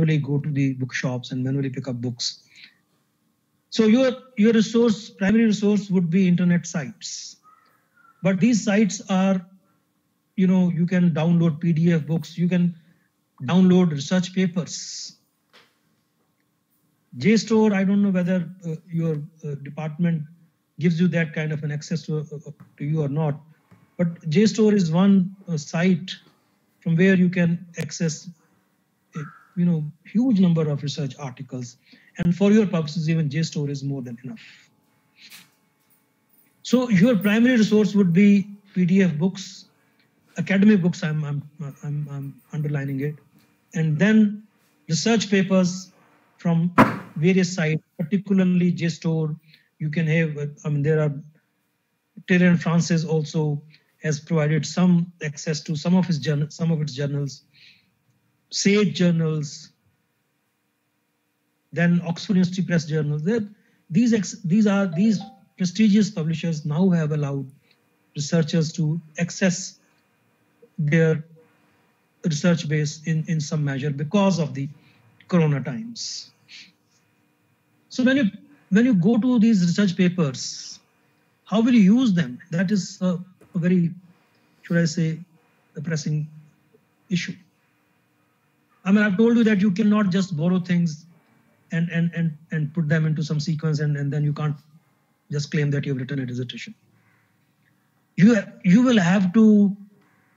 manually go to the bookshops and manually pick up books. So your resource, primary resource would be internet sites. But these sites are, you can download PDF books, you can download research papers. JSTOR, I don't know whether your department gives you that kind of an access to you or not, but JSTOR is one site from where you can access huge number of research articles, and for your purposes even JSTOR is more than enough. So your primary resource would be PDF books, academic books, I'm underlining it, and then research papers from various sites, particularly JSTOR. You can have, there are, Taylor & Francis also has provided some access to some of its journals, SAGE journals, then Oxford University Press journals. These prestigious publishers now have allowed researchers to access their research base in some measure because of the Corona times. So when you go to these research papers, how will you use them? That is a very, should I say, a pressing issue. I've told you that you cannot just borrow things and put them into some sequence and then you can't just claim that you've written a dissertation. You will have to,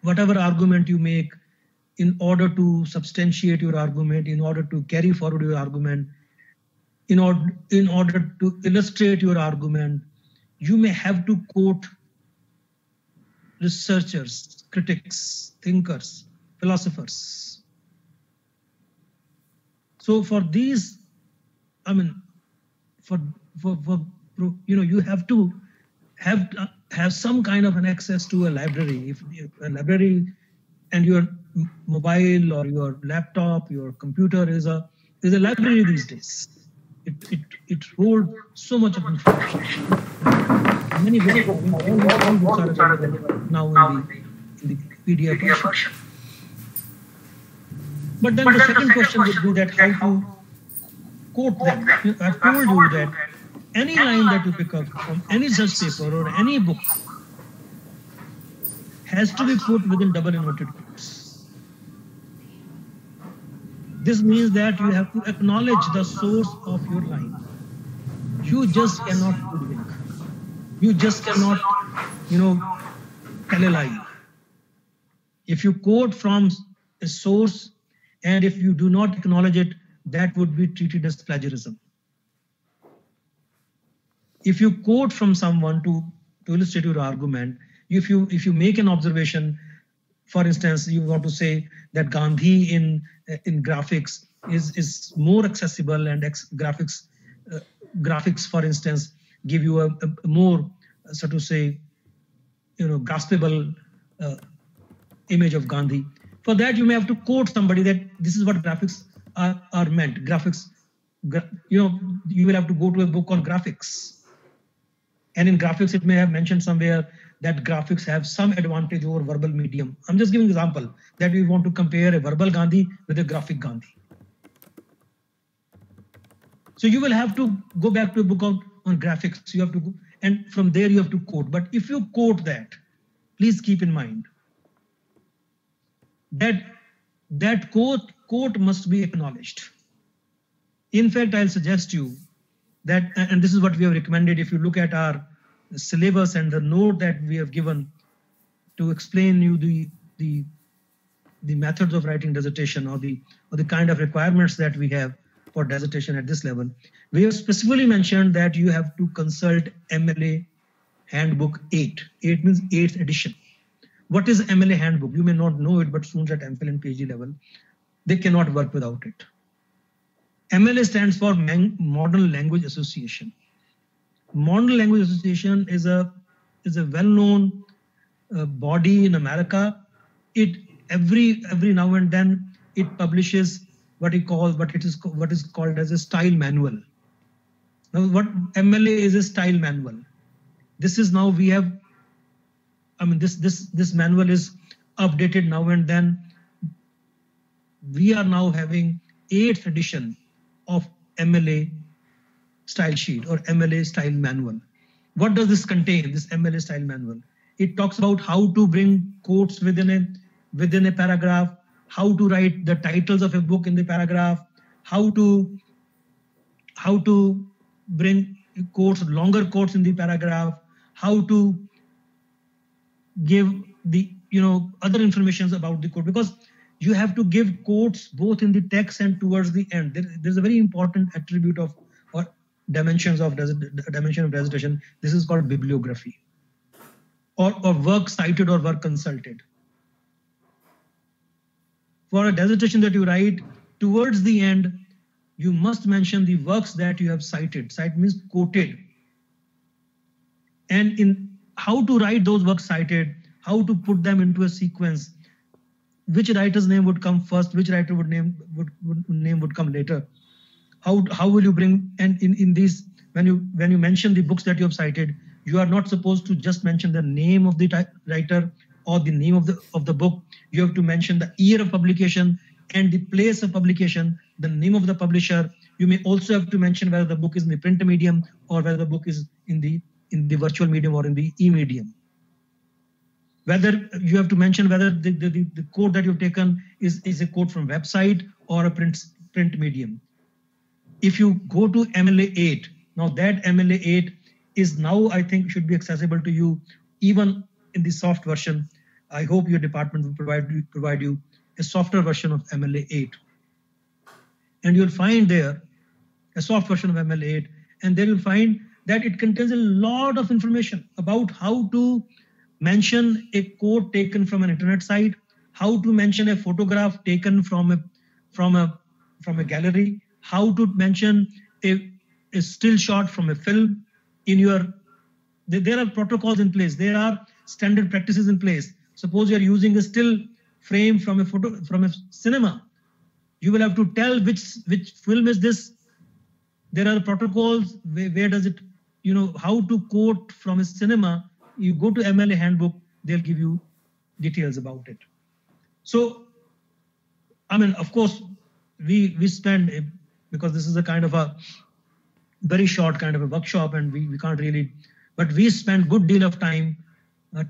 whatever argument you make, in order to substantiate your argument, in order to carry forward your argument, in order to illustrate your argument, you may have to quote researchers, critics, thinkers, philosophers. So for these, you have to have some kind of an access to a library. If a library and your mobile or your laptop, your computer is a library these days. It holds so much of information. Many books are available now in the PDF version. But then the second question would be that how to quote them. I've told you that any line that you pick up from any research paper or any book has to be put within double inverted quotes. This means that you have to acknowledge the source of your line. You just cannot hoodwink. You just cannot, tell a lie. If you quote from a source and if you do not acknowledge it, that would be treated as plagiarism. If you quote from someone to illustrate your argument, if you make an observation, for instance, you want to say that Gandhi in graphics is more accessible, and graphics, for instance, give you a more, so to say, graspable image of Gandhi. For that, you may have to quote somebody that this is what graphics are meant. Graphics, you will have to go to a book on graphics. And in graphics, it may have mentioned somewhere that graphics have some advantage over verbal medium. I'm just giving an example that we want to compare a verbal Gandhi with a graphic Gandhi. So you will have to go back to a book on graphics. You have to go, and from there you have to quote. But if you quote that, please keep in mind that quote must be acknowledged. In fact, I'll suggest you that, and this is what we have recommended, if you look at our syllabus and the note that we have given to explain you the methods of writing dissertation or the kind of requirements that we have for dissertation at this level, we have specifically mentioned that you have to consult MLA Handbook 8. 8 means 8th edition. What is MLA Handbook? You may not know it, but students at MPhil and PhD level, they cannot work without it. MLA stands for Modern Language Association. Modern Language Association is a well-known body in America. It every now and then it publishes what is called as a style manual. Now, what MLA is a style manual. This is now we have. This manual is updated now and then. We are now having 8th edition of MLA style sheet or MLA style manual. What does this contain, this MLA style manual? It talks about how to bring quotes within a paragraph, how to write the titles of a book in the paragraph, how to bring quotes, longer quotes in the paragraph, how to give the other information about the quote, because you have to give quotes both in the text and towards the end. There's a very important attribute of or dimension of dissertation. This is called bibliography, or work cited or work consulted. For a dissertation that you write, towards the end, you must mention the works that you have cited. Cite means quoted. And in how to write those works cited, how to put them into a sequence, which writer's name would come first, which writer name would come later. How will you bring, and in these, when you mention the books that you have cited, you are not supposed to just mention the name of the writer or the name of the book. You have to mention the year of publication and the place of publication, the name of the publisher. You may also have to mention whether the book is in the print medium or whether the book is in the virtual medium or in the e-medium. Whether you have to mention whether the quote that you've taken is a quote from website or a print medium. If you go to MLA 8, now that MLA 8 is now, I think, should be accessible to you even in the soft version. I hope your department will provide you a softer version of MLA 8. And you'll find there a soft version of MLA 8, and there you'll find that it contains a lot of information about how to mention a quote taken from an internet site, how to mention a photograph taken from a gallery, how to mention a still shot from a film. There are protocols in place. There are standard practices in place. Suppose you are using a still frame from a cinema. You will have to tell which film is this. There are protocols. Where does it, how to quote from a cinema. You go to MLA handbook, they'll give you details about it. So, I mean, of course, we spend, because this is a kind of a very short kind of a workshop, and we can't really, but we spend good deal of time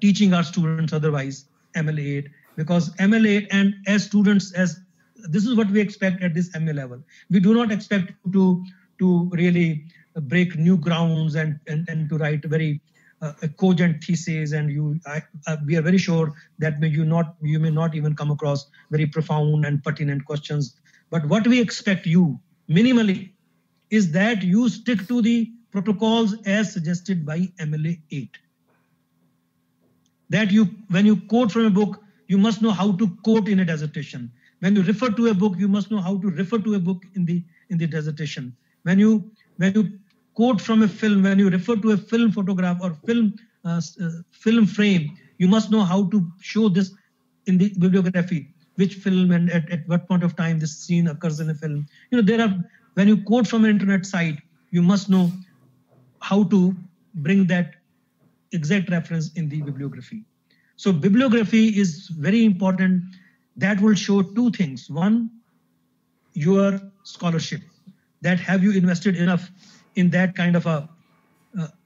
teaching our students otherwise MLA 8, because MLA 8, and as students, this is what we expect at this MA level. We do not expect to really break new grounds and to write very cogent thesis, and we are very sure that you may not even come across very profound and pertinent questions. But what we expect you minimally is that you stick to the protocols as suggested by MLA 8. That when you quote from a book, you must know how to quote in a dissertation. When you refer to a book, you must know how to refer to a book in the dissertation. When you quote from a film, when you refer to a film photograph or film frame, you must know how to show this in the bibliography, which film and at what point of time this scene occurs in a film. When you quote from an internet site, you must know how to bring that exact reference in the bibliography. So bibliography is very important. That will show two things. One, your scholarship, that have you invested enough in that kind of a,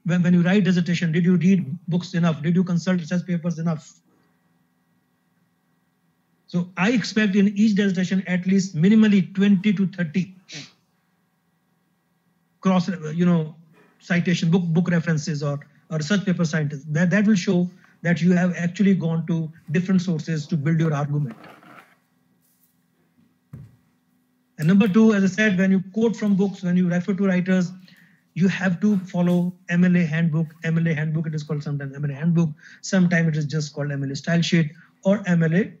when you write dissertation, did you read books enough? Did you consult research papers enough? So I expect in each dissertation at least minimally 20 to 30 cross, citation, book references or research paper scientists. That will show that you have actually gone to different sources to build your argument. And number two, as I said, when you quote from books, when you refer to writers, you have to follow MLA handbook. MLA handbook, it is called sometimes MLA handbook. Sometimes it is just called MLA style sheet or MLA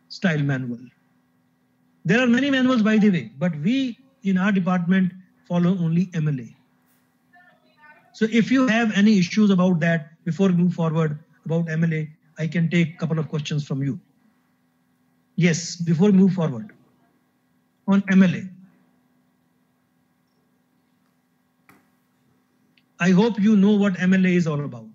style manual. There are many manuals, by the way, but we in our department follow only MLA. So if you have any issues about that before we move forward about MLA, I can take a couple of questions from you. Yes, before we move forward on MLA. I hope you know what MLA is all about.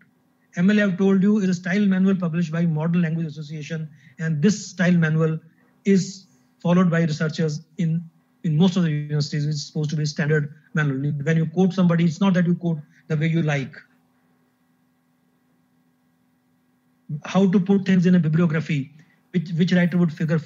MLA, I've told you, is a style manual published by Modern Language Association, and this style manual is followed by researchers in in most of the universities, it's supposed to be standard manual. When you quote somebody, it's not that you quote the way you like. How to put things in a bibliography, which writer would figure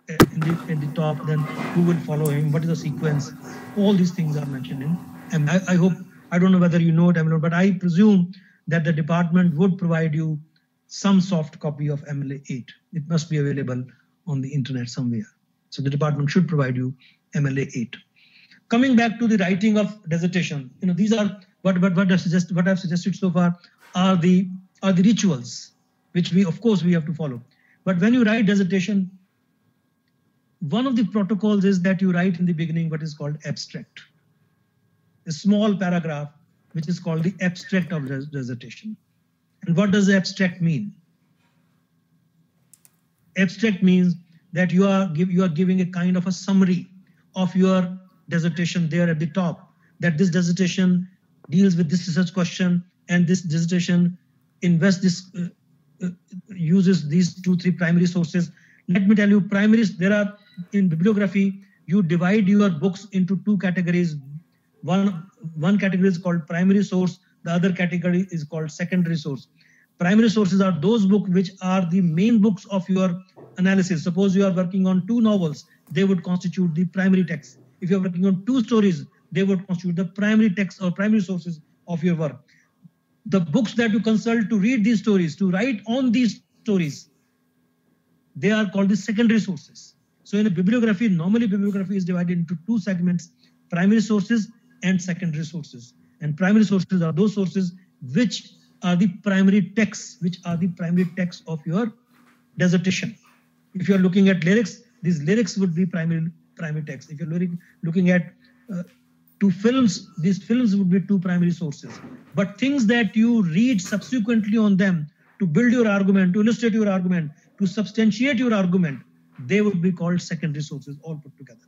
in the top, then who will follow him, what is the sequence, all these things are mentioned in. And I hope, I don't know whether you know it, Emily, but I presume that the department would provide you some soft copy of MLA 8. It must be available on the internet somewhere. So the department should provide you MLA 8. Coming back to the writing of dissertation, these are what I've suggested so far are the rituals, which of course we have to follow. But when you write dissertation, one of the protocols is that you write in the beginning what is called abstract, a small paragraph, which is called the abstract of dissertation. And what does the abstract mean? Abstract means that you are giving a kind of a summary of your dissertation there at the top, that this dissertation deals with this research question, and this dissertation uses these 2-3 primary sources. Let me tell you, primaries, there are in bibliography, you divide your books into 2 categories. One category is called primary source, the other category is called secondary source. Primary sources are those books which are the main books of your analysis. Suppose you are working on 2 novels, they would constitute the primary text. If you are working on 2 stories, they would constitute the primary text or primary sources of your work. The books that you consult to read these stories, to write on these stories, they are called the secondary sources. So in a bibliography, normally bibliography is divided into 2 segments, primary sources and secondary sources. And primary sources are those sources which are the primary texts, of your dissertation. If you're looking at lyrics, these lyrics would be primary text. If you're looking at 2 films, these films would be 2 primary sources. But things that you read subsequently on them to build your argument, to illustrate your argument, to substantiate your argument, they would be called secondary sources, all put together.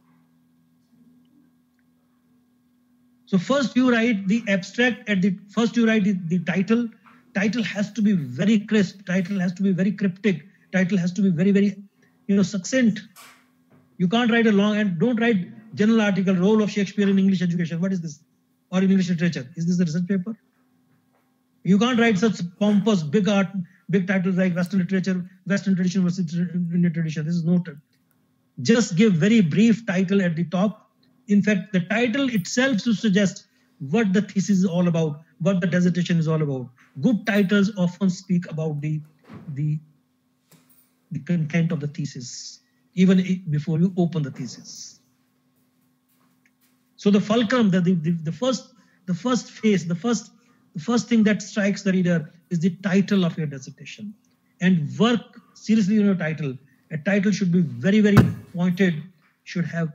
So first you write the abstract, first you write the title. Title has to be very crisp, title has to be very cryptic, title has to be very, very, succinct. You can't write a long, and don't write general article, role of Shakespeare in English education. What is this? Or in English literature. Is this a research paper? You can't write such pompous, big titles like Western literature, Western tradition versus Indian tradition. This is not. Just give very brief title at the top. In fact, the title itself should suggest what the thesis is all about, what the dissertation is all about. Good titles often speak about the content of the thesis, even before you open the thesis. So the fulcrum, the first phase, the first thing that strikes the reader is the title of your dissertation. And work seriously on your title. A title should be very, very pointed, should have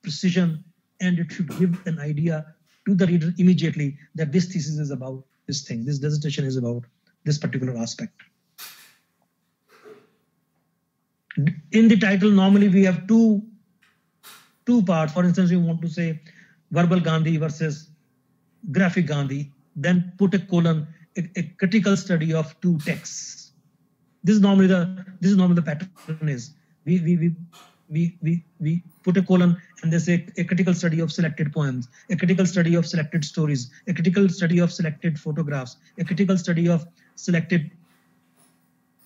precision, and it should give an idea to the reader immediately that this thesis is about this thing, this dissertation is about this particular aspect. In the title, normally we have two parts. For instance, you want to say verbal Gandhi versus graphic Gandhi, then put a colon, a critical study of 2 texts. This is normally the pattern is. We put a colon and they say a critical study of selected poems, a critical study of selected stories, a critical study of selected photographs, a critical study of selected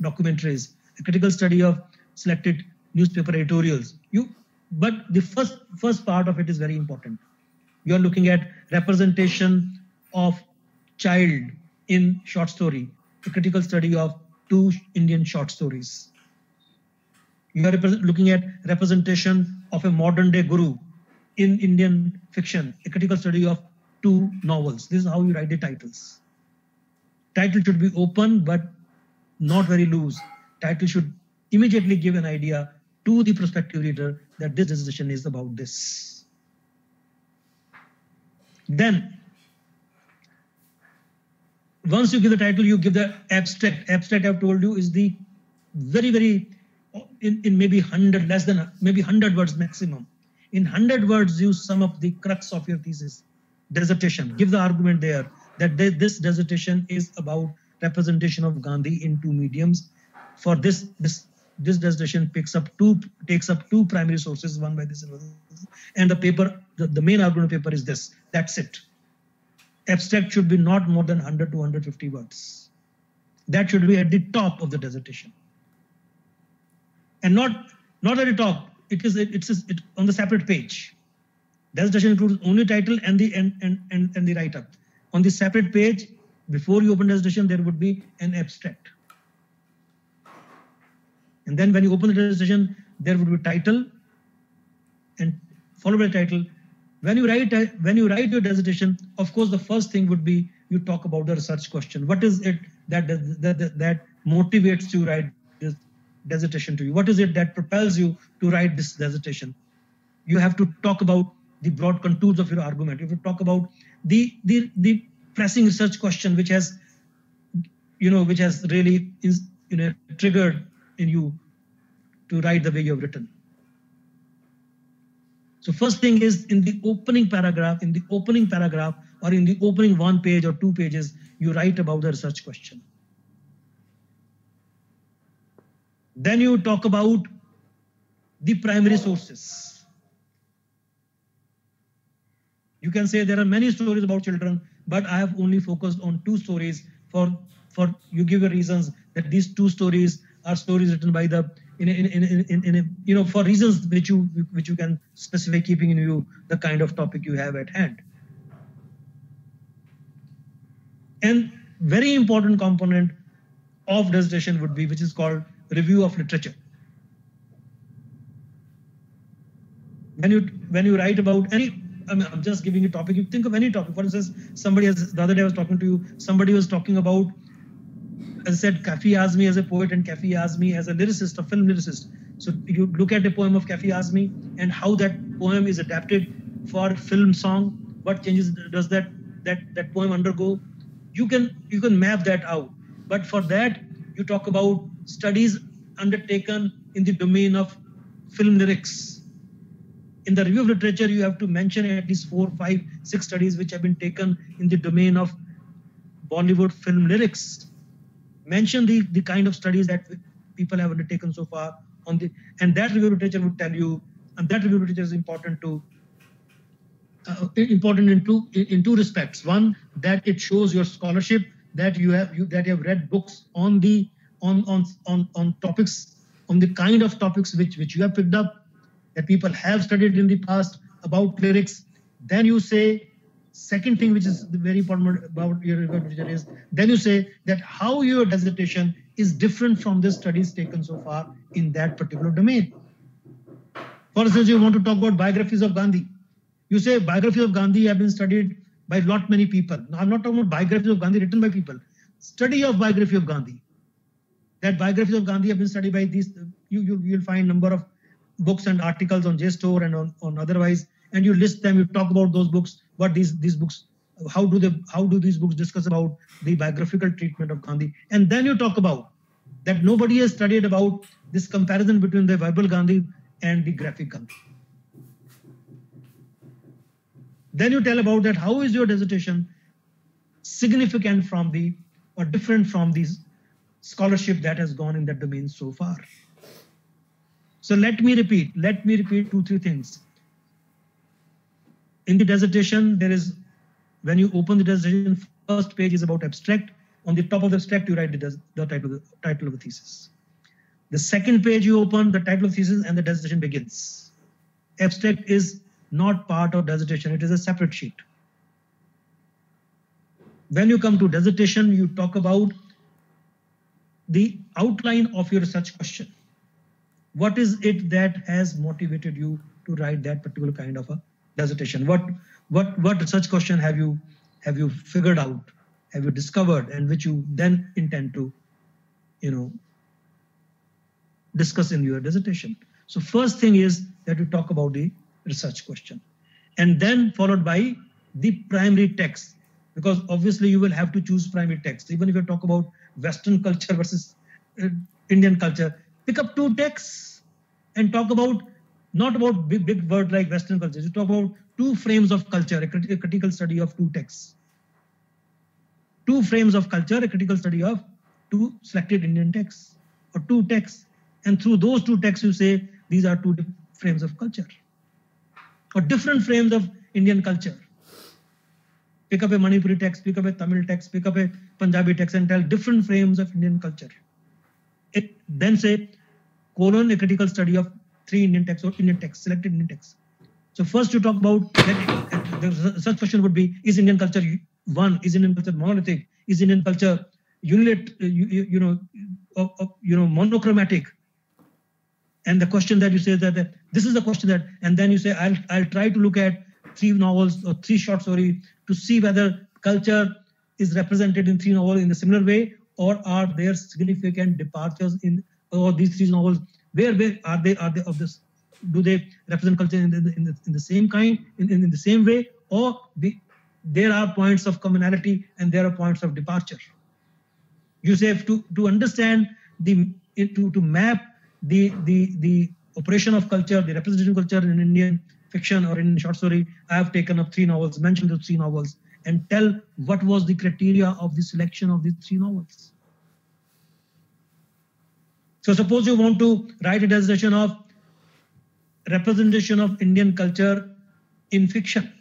documentaries, a critical study of selected newspaper editorials. But the first part of it is very important. You are looking at representation of child in short story, a critical study of 2 Indian short stories. You are looking at representation of a modern day guru in Indian fiction, a critical study of 2 novels. This is how you write the titles. Title should be open, but not very loose. Title should immediately give an idea to the prospective reader that this dissertation is about this. Then, once you give the title, you give the abstract. Abstract, I've told you, is the very, very, in maybe 100, less than, maybe 100 words maximum. In 100 words, you sum up the crux of your thesis, dissertation. Give the argument there that this dissertation is about representation of Gandhi in 2 mediums. For this this dissertation takes up two primary sources, one by this and the paper, the main argument paper is this. That's it. Abstract should be not more than 100 to 150 words. That should be at the top of the dissertation, and not at the top. It's on the separate page. Dissertation includes only title and the write-up. On the separate page, before you open dissertation, there would be an abstract. And then when you open the dissertation, there would be title and followed by title. When you write your dissertation, of course, the first thing would be you talk about the research question. What is it that motivates you to write this dissertation to you? What is it that propels you to write this dissertation? You have to talk about the broad contours of your argument. You have to talk about the pressing research question which has really triggered in you to write the way you have written. So first thing is in the opening paragraph, or in the opening 1 page or 2 pages, you write about the research question. Then you talk about the primary sources. You can say there are many stories about children, but I have only focused on 2 stories for you give your reasons that these 2 stories are stories written by for reasons which you can specify, keeping in view the kind of topic you have at hand. And very important component of dissertation would be, which is called review of literature. When you write about any, I'm just giving you a topic, you think of any topic. For instance, the other day I was talking to you, somebody was talking about, as I said, Kaffi Azmi as a poet and Kaffi Azmi as a lyricist, a film lyricist. So you look at a poem of Kaffi Azmi and how that poem is adapted for film song. What changes does that poem undergo? You can map that out. But for that, you talk about studies undertaken in the domain of film lyrics. In the review of literature, you have to mention at least 4, 5, 6 studies which have been taken in the domain of Bollywood film lyrics. Mention the kind of studies that people have undertaken so far and that review literature would tell you, and that review literature is important in two respects. One, that it shows your scholarship, that you have read books on topics, on the kind of topics which you have picked up, that people have studied in the past about lyrics. Then you say, second thing which is very important about your review literature is, then you say that how your dissertation is different from the studies taken so far in that particular domain. For instance, you want to talk about biographies of Gandhi. You say biographies of Gandhi have been studied by many people. Now, I'm not talking about biographies of Gandhi written by people. Study of biography of Gandhi. That biographies of Gandhi have been studied by these. You'll find number of books and articles on JSTOR and on otherwise, and you list them. You talk about those books. What these books, how do these books discuss about the biographical treatment of Gandhi? And then you talk about that nobody has studied about this comparison between the verbal Gandhi and the graphic Gandhi. Then you tell about that how is your dissertation significant from or different from the scholarship that has gone in that domain so far. So let me repeat 2-3 things. In the dissertation, when you open the dissertation, first page is about abstract. On the top of the abstract, you write the title of the thesis. The second page you open, the title of thesis, and the dissertation begins. Abstract is not part of dissertation, it is a separate sheet. When you come to dissertation, you talk about the outline of your research question. What is it that has motivated you to write that particular kind of a dissertation? What research question have you figured out, have you discovered, and which you then intend to discuss in your dissertation? So first thing is that you talk about the research question, and then followed by the primary text, because obviously you will have to choose primary text. Even if you talk about Western culture versus Indian culture, pick up 2 texts and talk about, not about big word like Western culture. You talk about 2 frames of culture, a critical study of 2 texts. 2 frames of culture, a critical study of 2 selected Indian texts or 2 texts. And through those two texts, you say these are two frames of culture or different frames of Indian culture. Pick up a Manipuri text, pick up a Tamil text, pick up a Punjabi text and tell different frames of Indian culture. Then say colon a critical study of 3 Indian texts or Indian texts, selected Indian texts. So first you talk about that, such question would be, is Indian culture one? Is Indian culture monolithic? Is Indian culture monochromatic? And the question that you say that this is the question that, and then you say I'll try to look at 3 novels or 3 short stories to see whether culture is represented in 3 novels in a similar way, or are there significant departures in or these 3 novels? Where are they of this? Do they represent culture in the same kind, in the same way, or there are points of commonality and there are points of departure? You say to understand to map the operation of culture, the representation of culture in Indian fiction or in short story, I have taken up 3 novels, mentioned the 3 novels, and tell what was the criteria of the selection of these 3 novels. So suppose you want to write a dissertation of representation of Indian culture in fiction.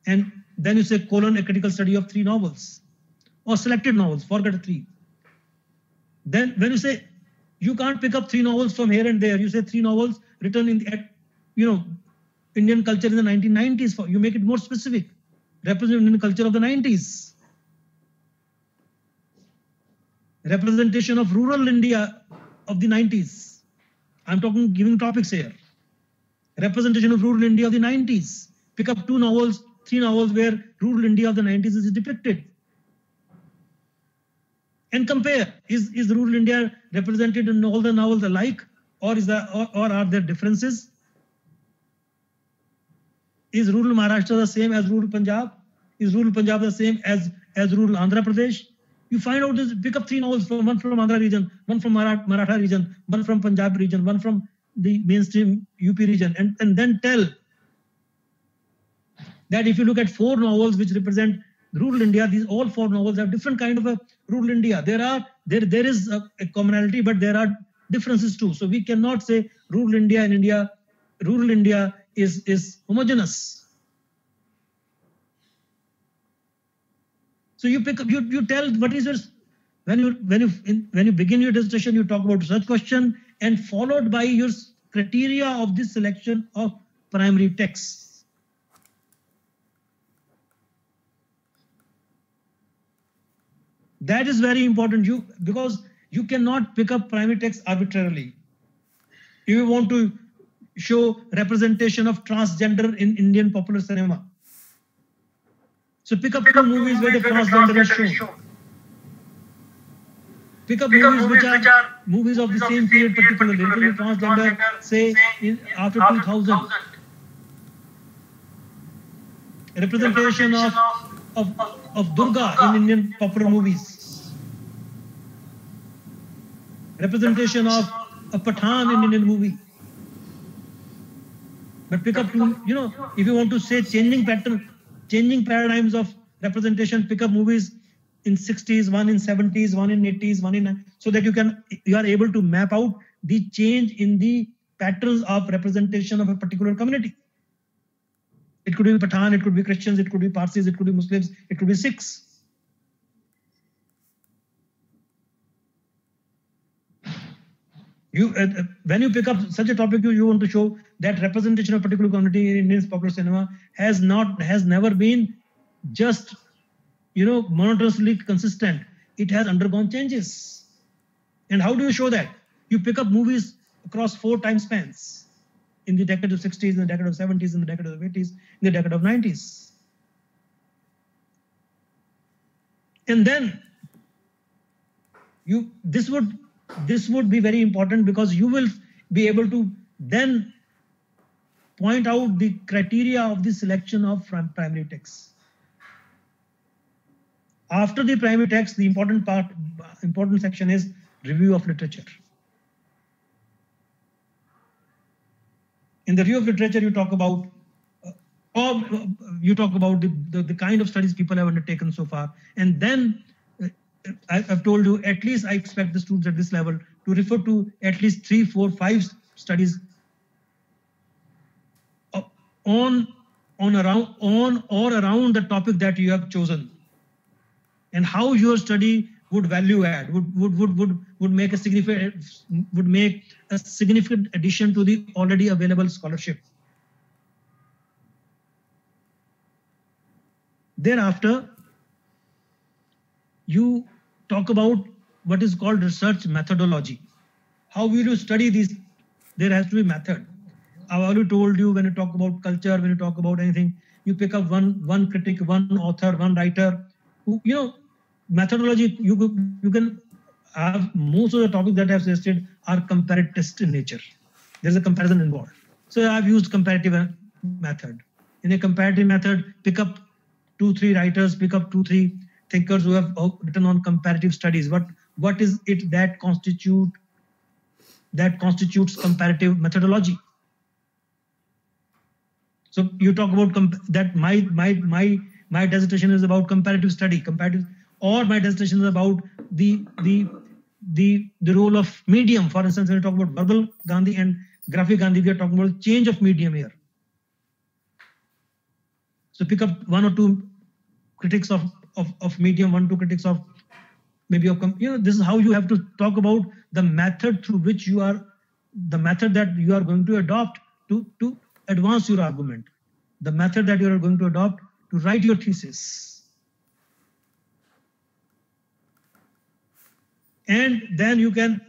And then you say colon a critical study of 3 novels or selected novels, forget 3. Then when you say you can't pick up 3 novels from here and there, you say 3 novels written in Indian culture in the 1990s. You make it more specific. Represent Indian culture of the 90s. Representation of rural India of the 90s. I'm talking giving topics here. Representation of rural India of the 90s. Pick up 2 novels, 3 novels where rural India of the 90s is depicted. And compare, is rural India represented in all the novels alike, or are there differences? Is rural Maharashtra the same as rural Punjab? Is rural Punjab the same as rural Andhra Pradesh? You find out this, pick up 3 novels, one from Andhra region, one from Maratha region, one from Punjab region, one from the mainstream UP region, and then tell that if you look at 4 novels which represent rural India, these all 4 novels have different kind of a rural India. There is a commonality, but there are differences too. So we cannot say rural India is homogeneous. So you pick up, you tell what is your, when you begin your discussion, you talk about such question and followed by your criteria of this selection of primary texts. That is very important, because you cannot pick up primary text arbitrarily. If you want to show representation of transgender in Indian popular cinema, so pick up 2 movies where the transgender is shown. Pick up movies which are movies of the same period, particularly transgender, say after 2000. Representation of Durga in Indian popular movies. Representation of Pathan in Indian movie. But pick up, if you want to say changing paradigms of representation, pick up movies in 60s, one in 70s, one in 80s, one in, so that you are able to map out the change in the patterns of representation of a particular community. It could be Pathan, it could be Christians, it could be Parsis, it could be Muslims, it could be Sikhs. When you pick up such a topic, you want to show that representation of a particular community in Indian popular cinema has never been just monotonously consistent. It has undergone changes. And how do you show that? You pick up movies across 4 time spans, in the decade of 60s, in the decade of 70s, in the decade of 80s, in the decade of 90s. And then this would be very important, because you will be able to then point out the criteria of the selection of primary texts. After the primary text, the important section is review of literature. In the review of literature, you talk about the kind of studies people have undertaken so far, and then I've told you, at least I expect the students at this level to refer to at least 3, 4, 5 studies on or around the topic that you have chosen, and how your study would value add, would make a significant addition to the already available scholarship. Thereafter, you talk about what is called research methodology. How will you study these? There has to be method. I've already told you, when you talk about culture, when you talk about anything, you pick up one critic, one author, one writer. Methodology, you can have most of the topics that I've suggested are comparative in nature. There's a comparison involved. So I've used comparative method. In a comparative method, pick up 2, 3 writers, pick up 2, 3 thinkers who have written on comparative studies. What is it that constitutes comparative methodology? So you talk about that my dissertation is about comparative study, or my dissertation is about the role of medium. For instance, when you talk about verbal Gandhi and graphic Gandhi, we are talking about change of medium here. So pick up 1 or 2 critics of medium, 1 or 2 critics of maybe this is how you have to talk about the method through which the method that you are going to adopt to advance your argument, the method that you are going to adopt to write your thesis. And then you can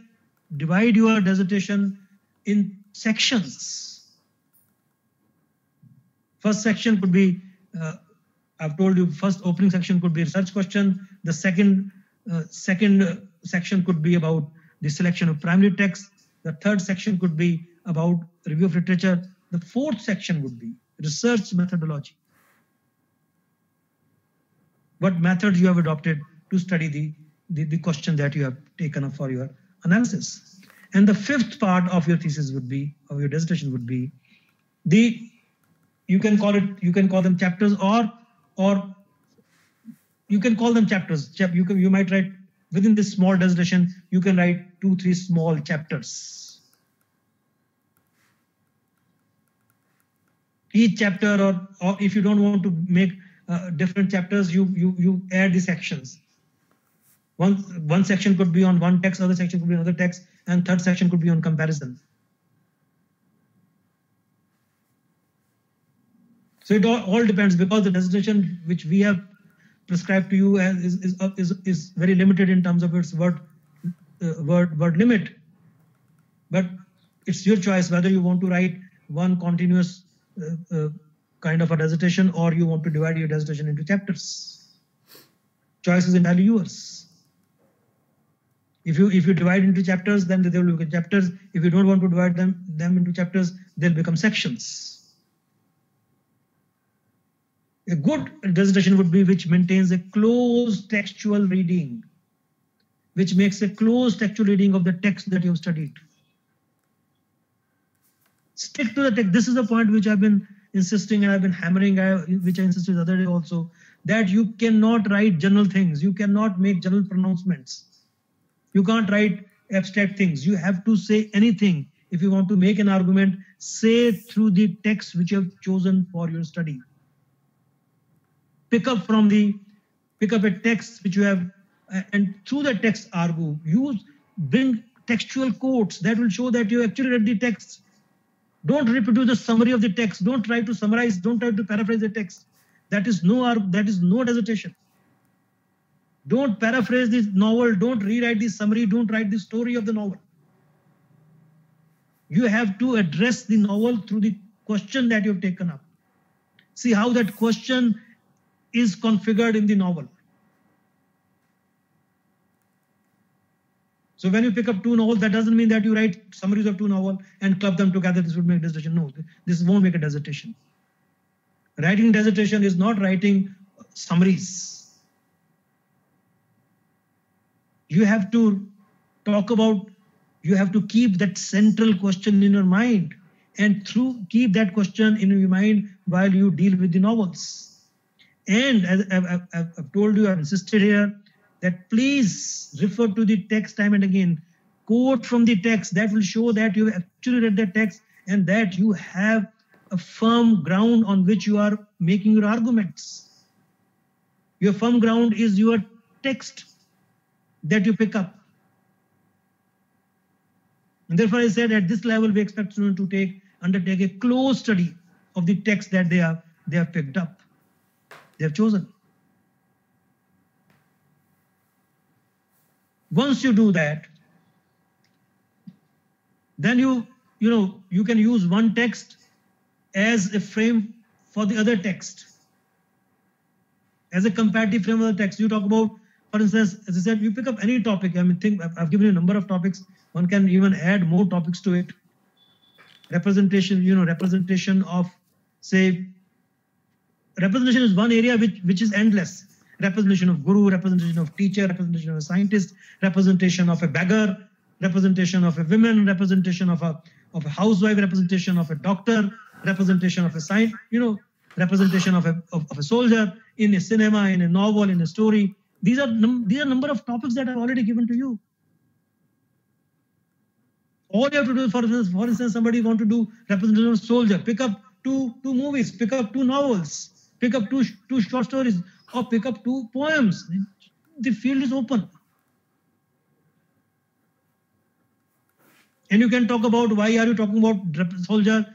divide your dissertation in sections. First section could be, I've told you, first opening section could be research question. The second section could be about the selection of primary text. The third section could be about review of literature. The fourth section would be research methodology. What methods you have adopted to study the question that you have taken up for your analysis. And the fifth part of your thesis would be, of your dissertation would be, you can call them chapters, or you can call them chapters. You might write within this small dissertation, you can write 2, 3 small chapters. Each chapter, or if you don't want to make different chapters, you add the sections. One section could be on one text, other section could be another text, and third section could be on comparison. So it all depends, because the dissertation which we have prescribed to you is very limited in terms of its word limit. But it's your choice whether you want to write one continuous kind of a dissertation, or you want to divide your dissertation into chapters. Choice is entirely yours. If you divide into chapters, then they will become chapters. If you don't want to divide them into chapters, they'll become sections. A good dissertation would be which maintains a close textual reading, which makes a close textual reading of the text that you have studied. Stick to the text. This is the point which I've been insisting, and I've been hammering, which I insisted the other day also, that you cannot write general things. You cannot make general pronouncements. You can't write abstract things. You have to say anything. If you want to make an argument, say through the text which you have chosen for your study. Pick up a text which you have, and through the text argue. Bring textual quotes that will show that you actually read the text. Don't reproduce the summary of the text. Don't try to summarize. Don't try to paraphrase the text. That is no dissertation. Don't paraphrase the novel. Don't rewrite the summary. Don't write the story of the novel. You have to address the novel through the question that you have taken up. See how that question is configured in the novel. So when you pick up 2 novels, that doesn't mean that you write summaries of 2 novels and club them together. This would make a dissertation. No, this won't make a dissertation. Writing dissertation is not writing summaries. You have to you have to keep that central question in your mind, and keep that question in your mind while you deal with the novels. And as I've told you, I've insisted here that please refer to the text time and again. Quote from the text. That will show that you have actually read the text and that you have a firm ground on which you are making your arguments. Your firm ground is your text that you pick up. And therefore, I said at this level, we expect students to undertake a close study of the text that they have picked up, they have chosen. Once you do that, then you can use one text as a frame for the other text, as a comparative frame of the text. You talk about, for instance, as I said, you pick up any topic. I mean, I've given you a number of topics. One can even add more topics to it. Representation, representation of, say, representation is one area which is endless. Representation of guru, representation of teacher, representation of a scientist, representation of a beggar, representation of a woman, representation of a housewife, representation of a doctor, representation of a science, representation of a soldier in a cinema, in a novel, in a story. These are number of topics that I've already given to you. All you have to do, for instance, somebody want to do representation of soldier, pick up two movies, pick up 2 novels, pick up two short stories, or pick up 2 poems. The field is open. And you can talk about why are you talking about soldier.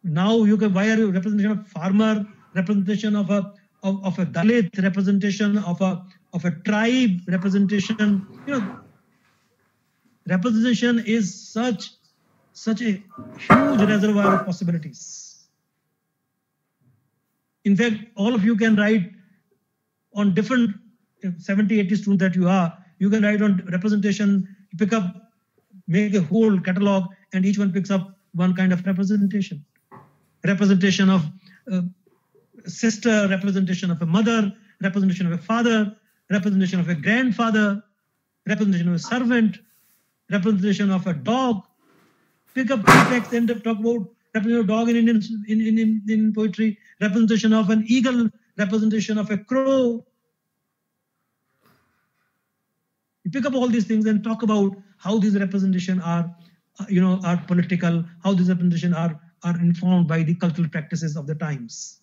Now why are you representation of farmer, representation of a Dalit, representation of a tribe, representation. Representation is such a huge reservoir of possibilities. In fact, all of you can write on different 70, 80 students that you can write on representation. You pick up, make a whole catalog, and each one picks up one kind of representation. Representation of a sister, representation of a mother, representation of a father, representation of a grandfather, representation of a servant, representation of a dog. Pick up text and talk about representation of dog in Indian poetry, representation of an eagle, representation of a crow. You pick up all these things and talk about how these representations are political, how these representations are informed by the cultural practices of the times.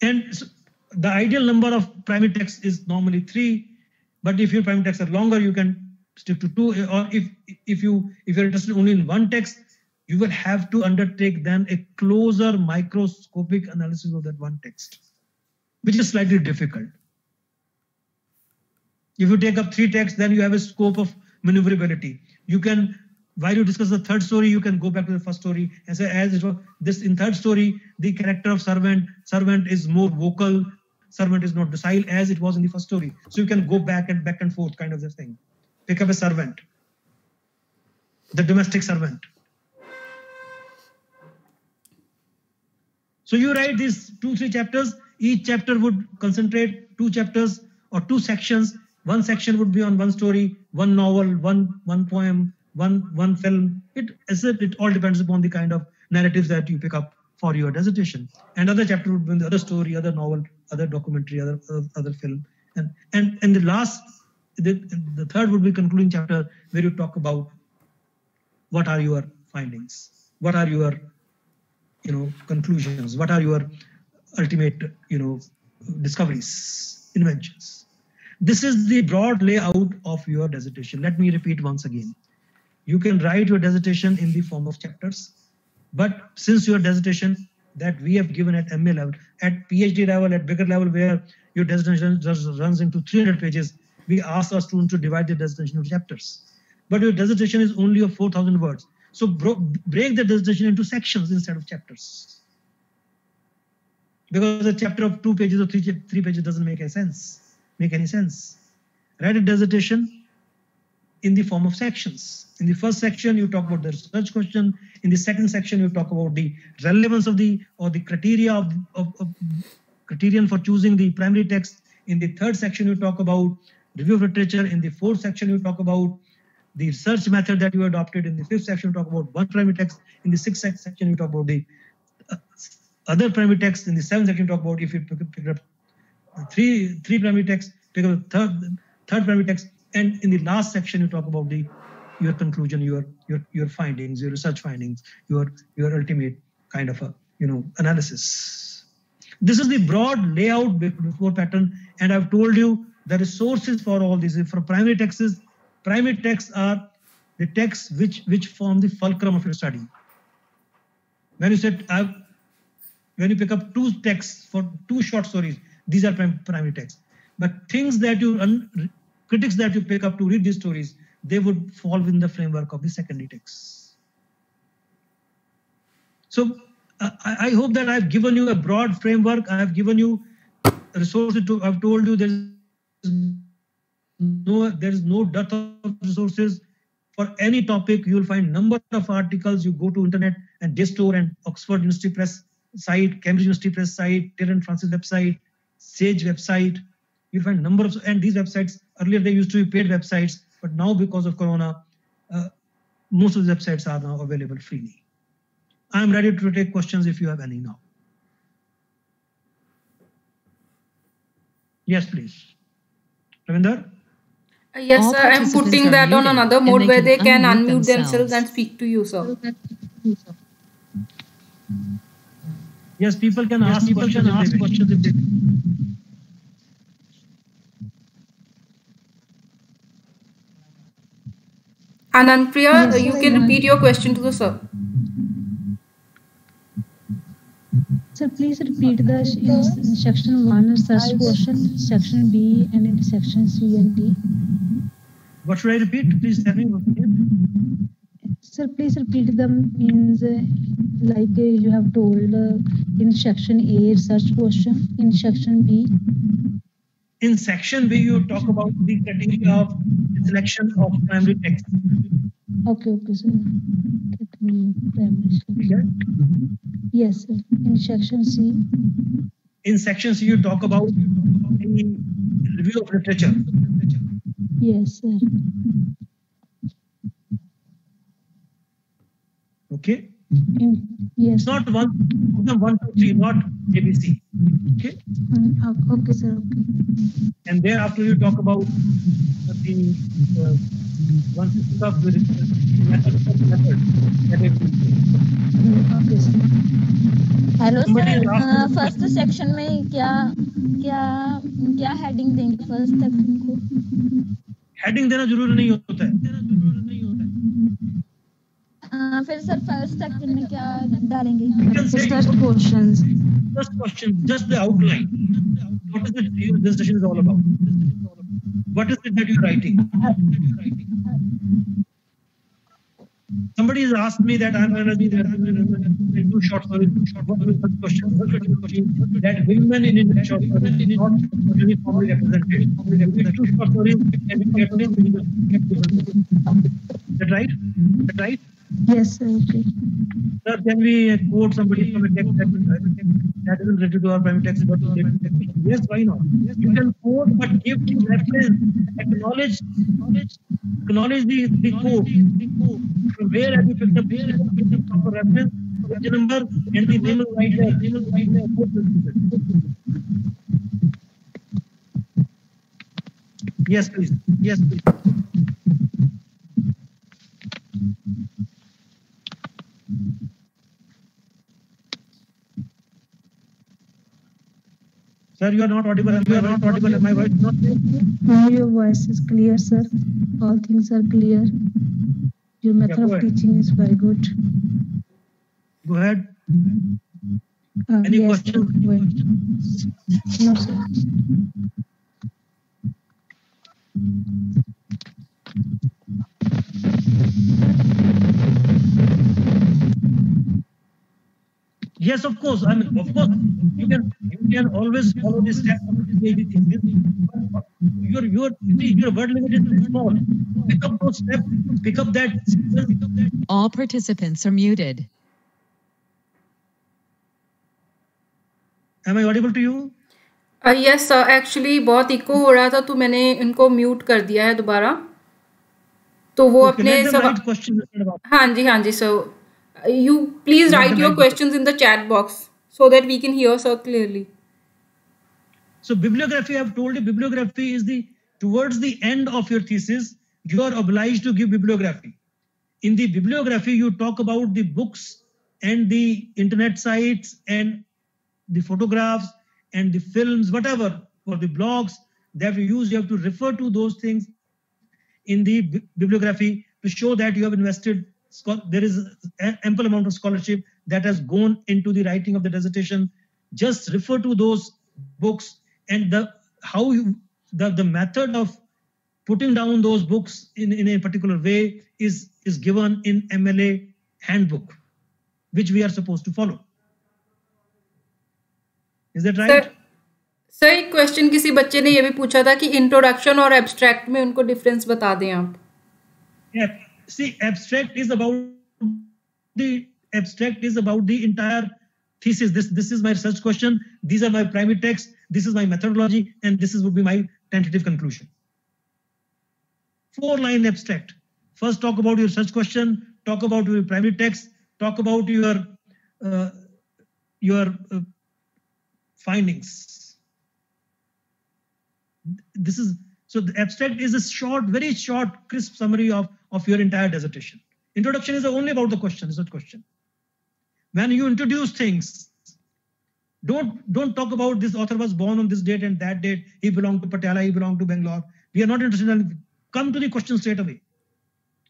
And so the ideal number of primary texts is normally 3, but if your primary texts are longer, you can stick to 2. Or if you're interested only in one text, you will have to undertake then a closer microscopic analysis of that one text, which is slightly difficult. If you take up 3 texts, then you have a scope of maneuverability. You can, while you discuss the third story, you can go back to the first story and say, as it was this in third story, the character of servant is more vocal, servant is not docile as it was in the first story. So you can go back and forth kind of this thing. Pick up a servant, the domestic servant. So you write these 2-3 chapters. Each chapter would concentrate 2 chapters or 2 sections. One section would be on one story, one novel, one poem, one film. It all depends upon the kind of narratives that you pick up for your dissertation. Another chapter would be in the other story, other novel, other documentary, other film. And the third would be concluding chapter where you talk about what are your findings, what are your conclusions, what are your ultimate discoveries, inventions. This is the broad layout of your dissertation. Let me repeat once again. You can write your dissertation in the form of chapters, but since your dissertation that we have given at MA level, at PhD level, at bigger level, where your dissertation just runs into 300 pages, we ask our students to divide the dissertation into chapters. But your dissertation is only of 4,000 words. So break the dissertation into sections instead of chapters. Because a chapter of 2 pages or 3 pages doesn't make any sense. Write a dissertation in the form of sections. In the first section, you talk about the research question. In the second section, you talk about the relevance of the criteria of criterion for choosing the primary text. In the third section, you talk about review of literature. In the fourth section, you talk about the research method that you adopted. In the fifth section, you talk about one primary text. In the sixth section, you talk about the other primary text. In the seventh section, you talk about if you pick up three primary texts, pick up the third primary text, and in the last section you talk about your conclusion, your findings, your research findings, your ultimate kind of a analysis. This is the broad layout before pattern, and I've told you the resources for all these. For primary texts are the texts which form the fulcrum of your study. When you said when you pick up two texts for two short stories, these are primary texts. But things that critics that you pick up to read these stories, they would fall within the framework of the secondary texts. So I hope that I've given you a broad framework. I have given you resources I've told you there is no dearth of resources. For any topic, you will find number of articles. You go to internet and JSTOR and Oxford University Press site, Cambridge University Press site, Terence Francis website, Sage website. You'll find number of, and these websites, earlier they used to be paid websites, but now because of Corona, most of the websites are now available freely. I'm ready to take questions if you have any now. Yes, please. Ravinder? Yes, sir. I'm putting that on another mode where they can unmute themselves and speak to you, sir. Yes, people can ask questions if they. Anandpriya, you can repeat your question to the sir. Sir, please repeat the in section 1 search question, section B, and in section C and D. What should I repeat? Please tell me. Sir, please repeat them. Means like you have told in section A research question, in section B. In section B, you talk about the criteria of selection of primary text. Okay, sir. Yes, sir. In section C. In section C, you talk about the review of literature. Yes, sir. Okay. Yes. It's not 1, 2, 3, not ABC. Okay. Okay, sir. Okay. And thereafter you talk about the once you pick up the method. Okay, sir. Hello sir, first section में क्या heading देंगे first section को? Heading देना जरूरी नहीं होता है। फिर सर फर्स्ट सेक्शन में क्या डालेंगे? First question, just the outline. What is it this session is all about? What is it that you're writing? Somebody has asked me that I'm going to do short stories. What is the question? That women in short stories not uniformly represented. Two short stories can be represented. Is that right? Yes, sir. Okay. Sir, can we quote somebody from a text that isn't related to our primary text? But yes, why not? You can quote, but give reference, acknowledge the quote. From where have you picked up proper reference, page number, and the name right there. Yes, please. Sir, you are not audible. My voice is not clear. No, your voice is clear, sir. All things are clear. Your method of teaching is very good. Go ahead. Any yes, questions? No, sir. Yes, of course. You can always follow this step. Your word limit is too small. Pick up those steps. Pick up that. All participants are muted. Am I audible to you? Yes, sir. Actually, बहुत eco हो रहा था तो मैंने इनको mute कर दिया है दोबारा। तो वो अपने हाँ जी sir. You please write your questions in the chat box so that we can hear sir clearly. So bibliography, I've told you, bibliography is towards the end of your thesis, you are obliged to give bibliography. In the bibliography, you talk about the books and the internet sites and the photographs and the films, whatever, for the blogs that you use. You have to refer to those things in the bibliography to show that you have invested. There is an ample amount of scholarship that has gone into the writing of the dissertation. Just refer to those books, and the method of putting down those books in a particular way is given in MLA handbook, which we are supposed to follow. Is that right? Sir एक question किसी बच्चे ने ये भी पूछा था कि introduction और एब्स्ट्रैक्ट में उनको डिफरेंस बता दें आप. See, abstract is about the entire thesis. This is my research question. These are my primary texts. This is my methodology, and this would be my tentative conclusion. 4-line abstract. First, talk about your research question. Talk about your primary text. Talk about your findings. So the abstract is a short, very short, crisp summary of your entire dissertation. Introduction is only about the question, research question. When you introduce things, don't talk about this author was born on this date and that date. He belonged to Patiala, he belonged to Bangalore. We are not interested in. Come to the question straight away.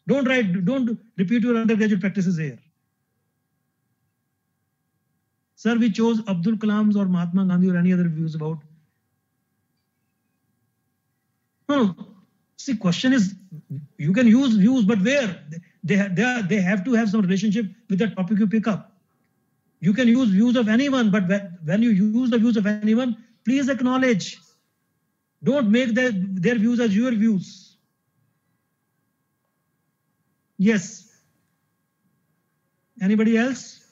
Don't repeat your undergraduate practices here. Sir, we chose Abdul Kalam's or Mahatma Gandhi or any other views about. No. See, question is, you can use views, but where? They have to have some relationship with the topic you pick up. You can use views of anyone, but when you use the views of anyone, please acknowledge. Don't make their views as your views. Yes. Anybody else?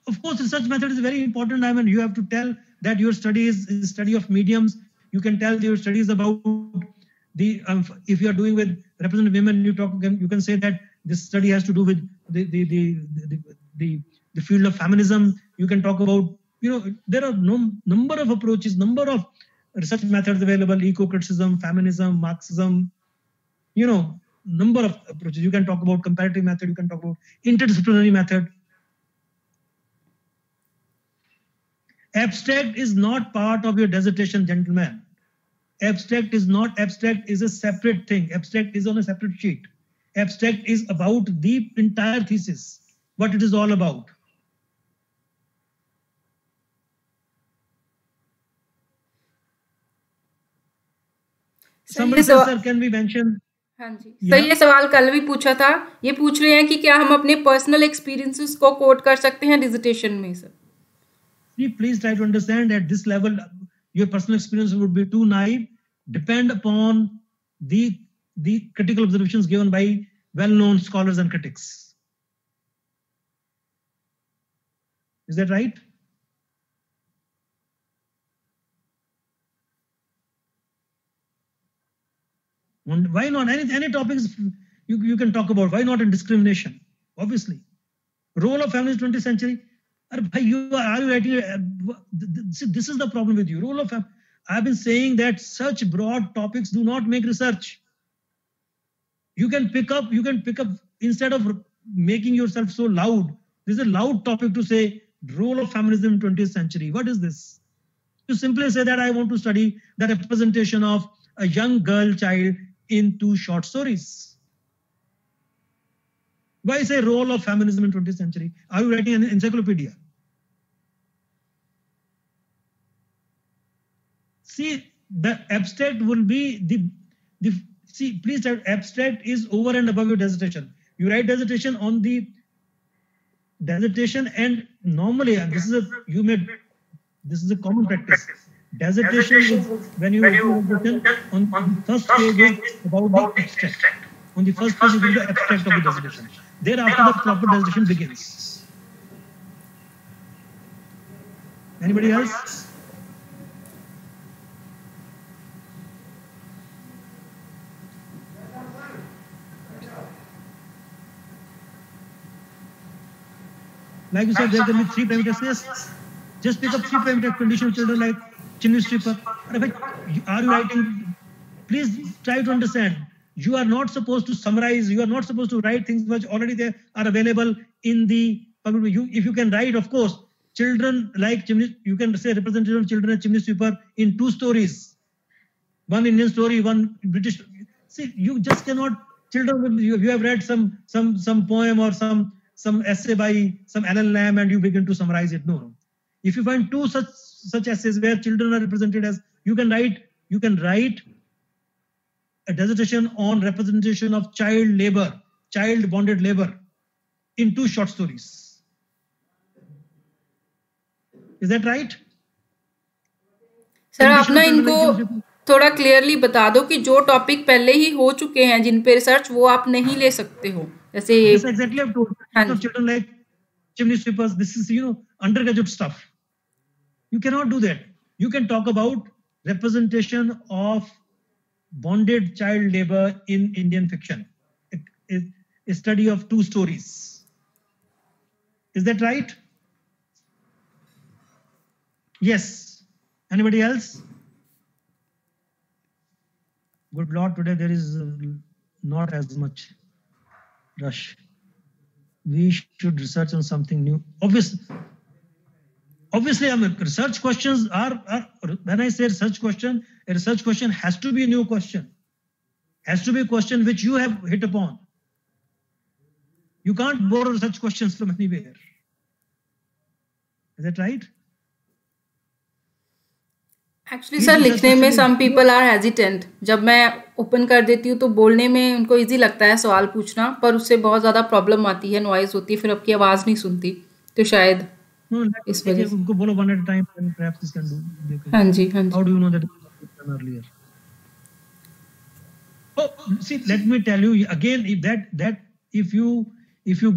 Of course, research method is very important. I mean, you have to tell that your study is study of mediums. You can tell your studies about the if you are doing with representative women, you can say that this study has to do with the field of feminism. You can talk about, there are number of approaches, number of research methods available: eco-criticism, feminism, Marxism. Number of approaches. You can talk about comparative method. You can talk about interdisciplinary method. Abstract is not part of your dissertation, gentlemen. Abstract is a separate thing. Abstract is on a separate sheet. Abstract is about the entire thesis, what it is all about. Somebody says, sir, can we mention? हाँ जी sir, ये सवाल कल भी पूछा था. ये पूछ रहे हैं कि क्या हम अपने पर्सनल एक्सपीरियंसेस को कोट कर सकते हैं डिसर्टेशन में sir. Please try to understand at this level, your personal experience would be too naive. Depend upon the critical observations given by well-known scholars and critics. Is that right? Why not? Any topics you can talk about. Why not in discrimination? Obviously. Role of families in the 20th century. Are you writing? This is the problem with you. Role of family. I've been saying that such broad topics do not make research. You can pick up instead of making yourself so loud. This is a loud topic to say role of feminism in 20th century. What is this? You simply say that I want to study the representation of a young girl child in 2 short stories. Why say role of feminism in 20th century? Are you writing an encyclopedia? See, the abstract will be please try, abstract is over and above your dissertation. You write dissertation on the dissertation, and normally, and this is a common practice. Dissertation is when you on the first page is about the abstract. On the first page is the abstract of the dissertation. Thereafter, the proper dissertation begins. Anybody else? Like you said, there can be 3 parameters. Yes, just pick up 3 parameter condition of children like chimney sweeper. Are you writing? Please try to understand. You are not supposed to summarize. You are not supposed to write things which already there are available in the public. If you can write, of course, children like chimney. You can say representation of children and chimney sweeper in 2 stories. One Indian story, one British. See, you just cannot. Children, you have read some poem or some essay by some Alan Lamb and you begin to summarize it. No. If you find 2 such essays where children are represented as, you can write a dissertation on representation of child labor, child bonded labor in 2 short stories. Is that right? Sir आप ना इनको थोड़ा clearly बता दो कि जो topic पहले ही हो चुके हैं जिन पे रिसर्च वो आप नहीं ले सकते हो जैसे exactly I've told children like chimney sweepers. This is undergraduate stuff. You cannot do that. You can talk about representation of bonded child labor in Indian fiction. A study of 2 stories. Is that right? Yes. Anybody else? Good Lord, today there is not as much rush. We should research on something new. Obviously, I mean, research questions are when I say research question, a research question has to be a new question. Has to be a question which you have hit upon. You can't borrow such questions from anywhere. Is that right? Actually sir लिखने में some people are hesitant. जब मैं open कर देती हूँ तो बोलने में उनको इजी लगता है सवाल पूछना, पर उससे बहुत ज़्यादा प्रॉब्लम आती है, नॉइज होती है, फिर आपकी आवाज़ नहीं सुनती, तो शायद इस वजह से. उनको बोलो one at a time and perhaps this can do. हाँ जी. How do you know that it was done earlier? Oh, see, let me tell you again, if you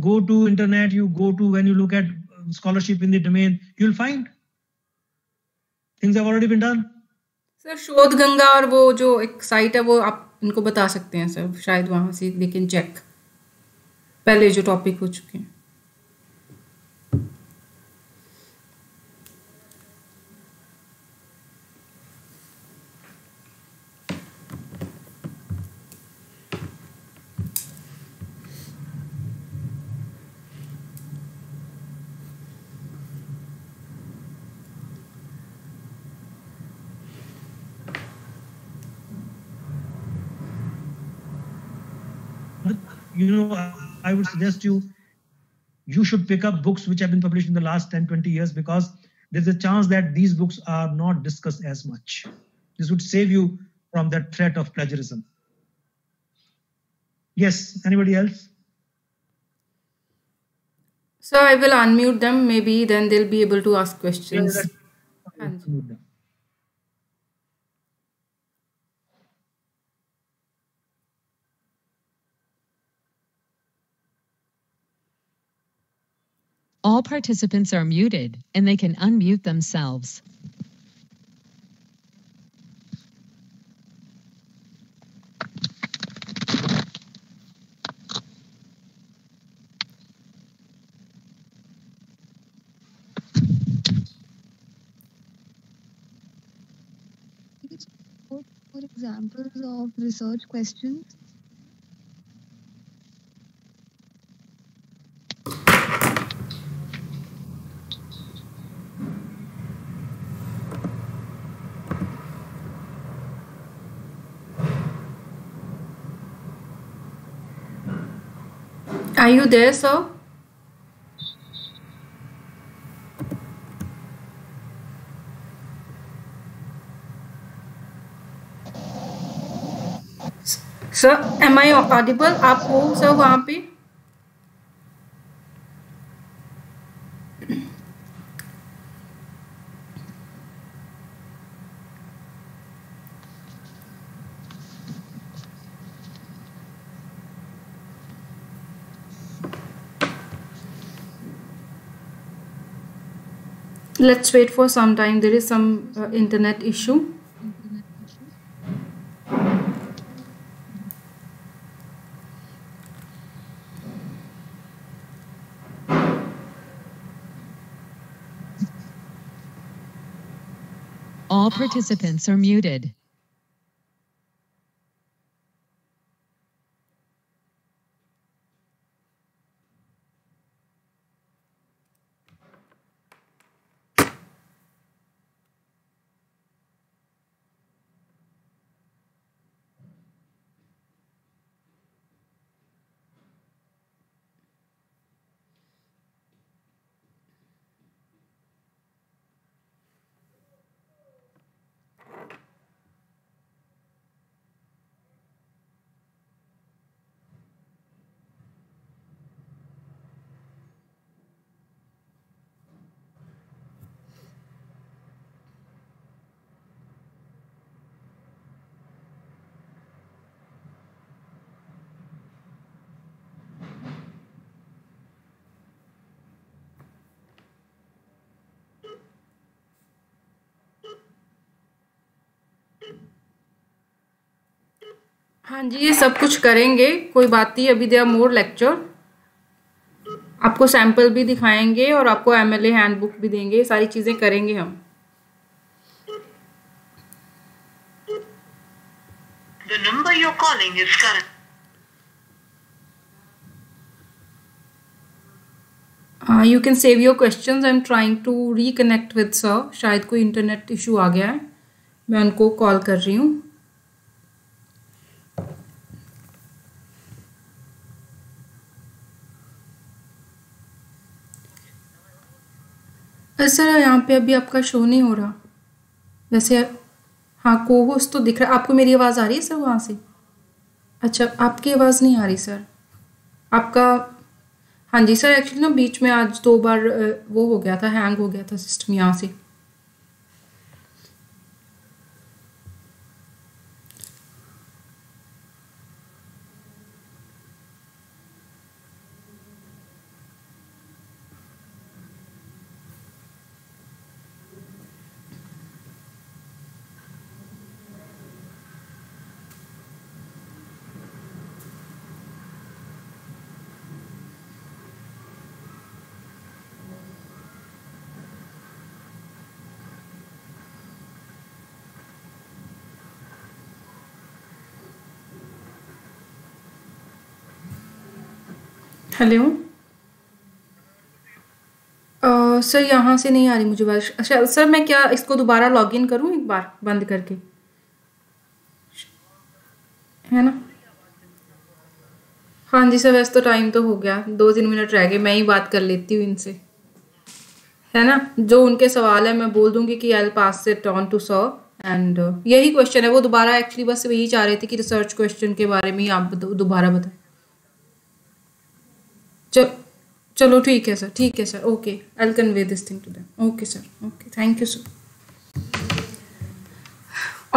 go to internet, you go to when you look at scholarship in the domain, you'll find things have already been done. Sir शोध गंगा और वो जो एक site है वो आप इनको बता सकते हैं सर, शायद वहाँ से दे कैन चेक पहले जो टॉपिक हो चुके हैं. I would suggest you should pick up books which have been published in the last 10-20 years, because there's a chance that these books are not discussed as much. This would save you from that threat of plagiarism. Yes, anybody else? So I will unmute them, maybe then they'll be able to ask questions. All participants are muted, and they can unmute themselves. For examples of research questions. Are you there, sir? Sir, am I audible? आप हो sir वहाँ पे? Let's wait for some time. There is some internet issue. All participants are muted. हाँ जी, ये सब कुछ करेंगे, कोई बात नहीं। अभी देयर मोर लेक्चर, आपको सैंपल भी दिखाएंगे और आपको एमएलए हैंडबुक भी देंगे, ये सारी चीजें करेंगे हम। The number you're calling is current. You can save your questions. I'm trying to reconnect with sir. शायद कोई इंटरनेट इशू आ गया है, मैं उनको कॉल कर रही हूँ। सर यहाँ पे अभी आपका शो नहीं हो रहा वैसे। हाँ, कोहोस्ट तो दिख रहा है। आपको मेरी आवाज़ आ रही है सर वहाँ से? अच्छा, आपकी आवाज़ नहीं आ रही सर, आपका। हाँ जी सर, एक्चुअली ना बीच में आज 2 बार वो हो गया था, हैंग हो गया था सिस्टम यहाँ से। हेलो सर, यहाँ से नहीं आ रही मुझे बात। अच्छा सर, मैं क्या इसको दोबारा लॉगिन करूँ एक बार बंद करके, है ना? हाँ जी सर, वैसे तो टाइम तो हो गया, 2-3 मिनट रह गए, मैं ही बात कर लेती हूँ इनसे, है ना? जो उनके सवाल है मैं बोल दूंगी कि I pass it on to sir. And यही क्वेश्चन है, वो दोबारा एक्चुअली बस वही चाह रहे थे कि रिसर्च क्वेश्चन के बारे में ही आप दोबारा बताएं। चलो ठीक है सर, ठीक है sir, okay, I will convey this thing to them. Okay sir, okay, thank you sir.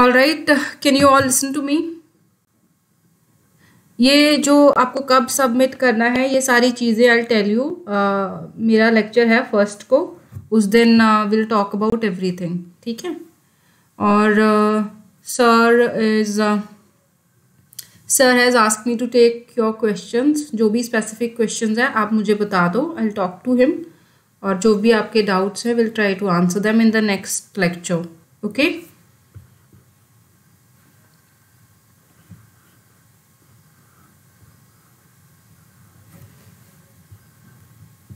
All right, can you all listen to me? ये जो आपको कब सबमिट करना है ये सारी चीज़ें आई टेल यू। मेरा लेक्चर है 1st को, उस दिन विल टॉक अबाउट एवरीथिंग, ठीक है? और sir has asked me to take your questions, जो भी स्पेसिफिक क्वेश्चंस हैं आप मुझे बता दो, I will talk to him, और जो भी आपके डाउट्स हैं will try to answer them in the next lecture, okay?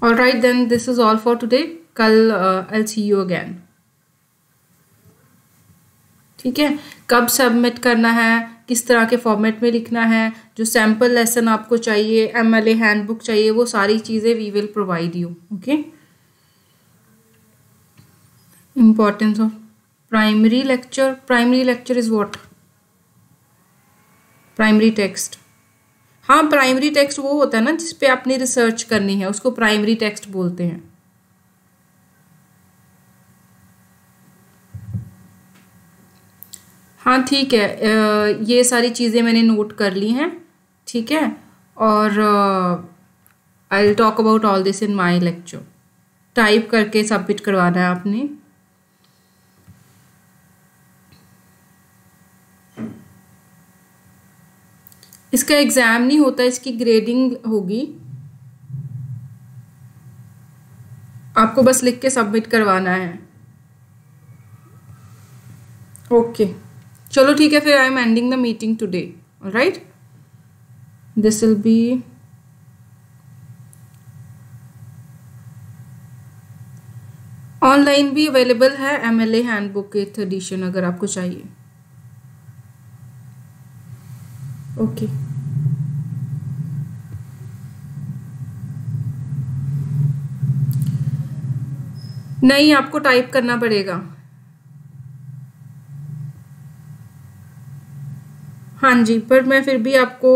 All right, then this is all for today. कल I'll see you again. ठीक है? कब सबमिट करना है, किस तरह के फॉर्मेट में लिखना है, जो सैम्पल लेसन आपको चाहिए, एमएलए हैंडबुक चाहिए, वो सारी चीज़ें we will provide you, okay? Importance of primary lecture. Primary lecture is what? Primary text. हाँ, प्राइमरी टेक्स्ट वो होता है ना जिस पे आपने रिसर्च करनी है, उसको प्राइमरी टेक्स्ट बोलते हैं। हाँ ठीक है, ये सारी चीज़ें मैंने नोट कर ली हैं, ठीक है? और आई will talk about all this in my lecture. Type करके सबमिट करवाना है आपने। इसका एग्ज़ाम नहीं होता, इसकी ग्रेडिंग होगी। आपको बस लिख के सबमिट करवाना है। ओके चलो ठीक है, फिर I am ending the meeting today. Alright, this will be online भी अवेलेबल है MLA हैंडबुक 8th एडिशन अगर आपको चाहिए. ओके नहीं, आपको टाइप करना पड़ेगा. हाँ जी, पर मैं फिर भी आपको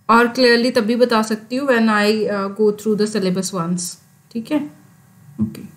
और क्लियरली तभी बता सकती हूँ when I go through the syllabus once. ठीक है, ओके.